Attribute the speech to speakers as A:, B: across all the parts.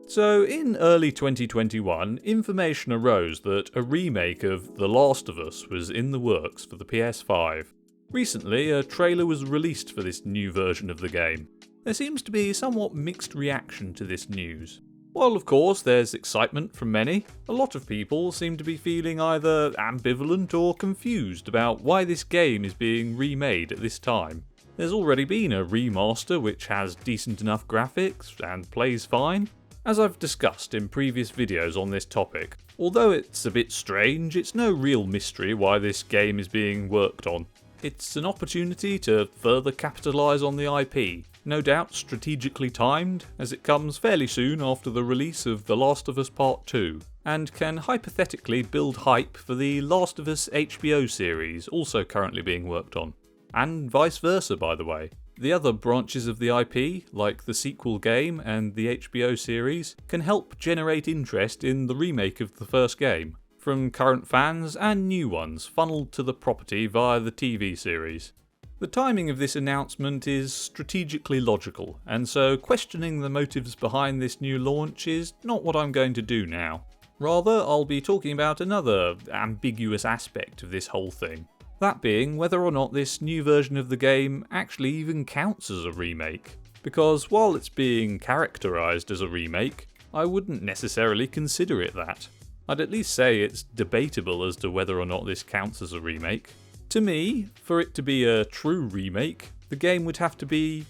A: So in early 2021, information arose that a remake of The Last of Us was in the works for the PS5. Recently, a trailer was released for this new version of the game. There seems to be somewhat mixed reaction to this news. While of course there's excitement from many, a lot of people seem to be feeling either ambivalent or confused about why this game is being remade at this time. There's already been a remaster which has decent enough graphics and plays fine. As I've discussed in previous videos on this topic, although it's a bit strange, it's no real mystery why this game is being worked on. It's an opportunity to further capitalise on the IP, no doubt strategically timed, as it comes fairly soon after the release of The Last of Us Part 2, and can hypothetically build hype for the Last of Us HBO series also currently being worked on. And vice versa, by the way. The other branches of the IP, like the sequel game and the HBO series, can help generate interest in the remake of the first game, from current fans and new ones funneled to the property via the TV series. The timing of this announcement is strategically logical, and so questioning the motives behind this new launch is not what I'm going to do now. Rather, I'll be talking about another ambiguous aspect of this whole thing. That being whether or not this new version of the game actually even counts as a remake. Because while it's being characterised as a remake, I wouldn't necessarily consider it that. I'd at least say it's debatable as to whether or not this counts as a remake. To me, for it to be a true remake, the game would have to be,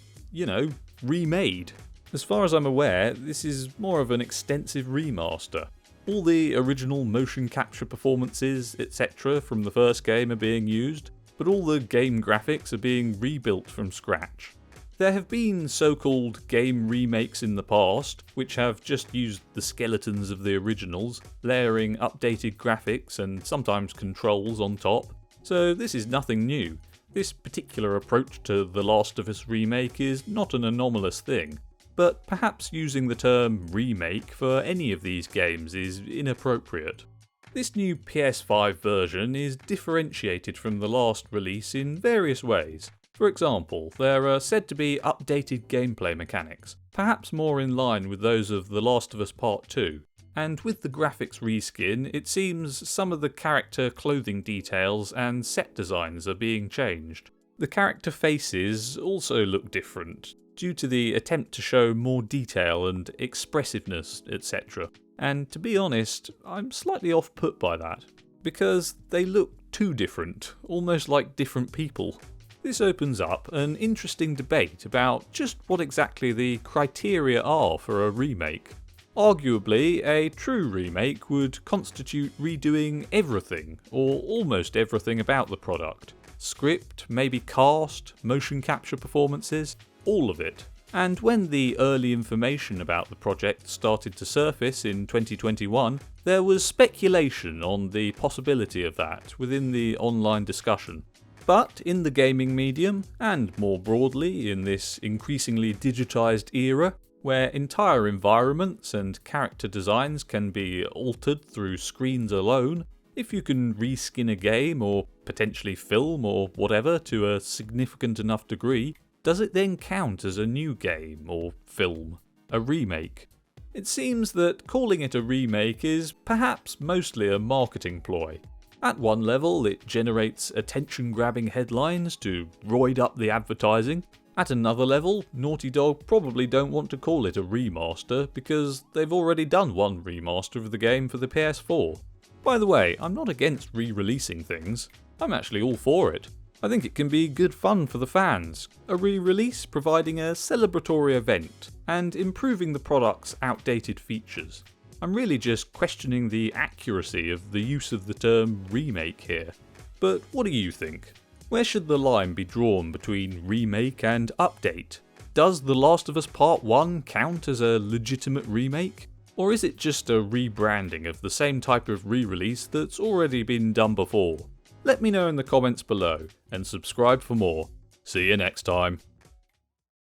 A: remade. As far as I'm aware, this is more of an extensive remaster. All the original motion capture performances, etc. from the first game are being used, but all the game graphics are being rebuilt from scratch. There have been so-called game remakes in the past, which have just used the skeletons of the originals, layering updated graphics and sometimes controls on top, so this is nothing new. This particular approach to The Last of Us remake is not an anomalous thing. But perhaps using the term remake for any of these games is inappropriate. This new PS5 version is differentiated from the last release in various ways. For example, there are said to be updated gameplay mechanics, perhaps more in line with those of The Last of Us Part 2. And with the graphics reskin, it seems some of the character clothing details and set designs are being changed. The character faces also look different, due to the attempt to show more detail and expressiveness, etc. And to be honest, I'm slightly off-put by that, because they look too different, almost like different people. This opens up an interesting debate about just what exactly the criteria are for a remake. Arguably, a true remake would constitute redoing everything, or almost everything about the product. Script, maybe cast, motion capture performances, all of it. And when the early information about the project started to surface in 2021, there was speculation on the possibility of that within the online discussion. But in the gaming medium, and more broadly in this increasingly digitised era, where entire environments and character designs can be altered through screens alone, if you can reskin a game or potentially film or whatever to a significant enough degree, does it then count as a new game or film, a remake? It seems that calling it a remake is perhaps mostly a marketing ploy. At one level, it generates attention-grabbing headlines to roid up the advertising. At another level, Naughty Dog probably don't want to call it a remaster because they've already done one remaster of the game for the PS4. By the way, I'm not against re-releasing things. I'm actually all for it. I think it can be good fun for the fans, a re-release providing a celebratory event and improving the product's outdated features. I'm really just questioning the accuracy of the use of the term remake here. But what do you think? Where should the line be drawn between remake and update? Does The Last of Us Part 1 count as a legitimate remake? Or is it just a rebranding of the same type of re-release that's already been done before? Let me know in the comments below, and subscribe for more. See you next time.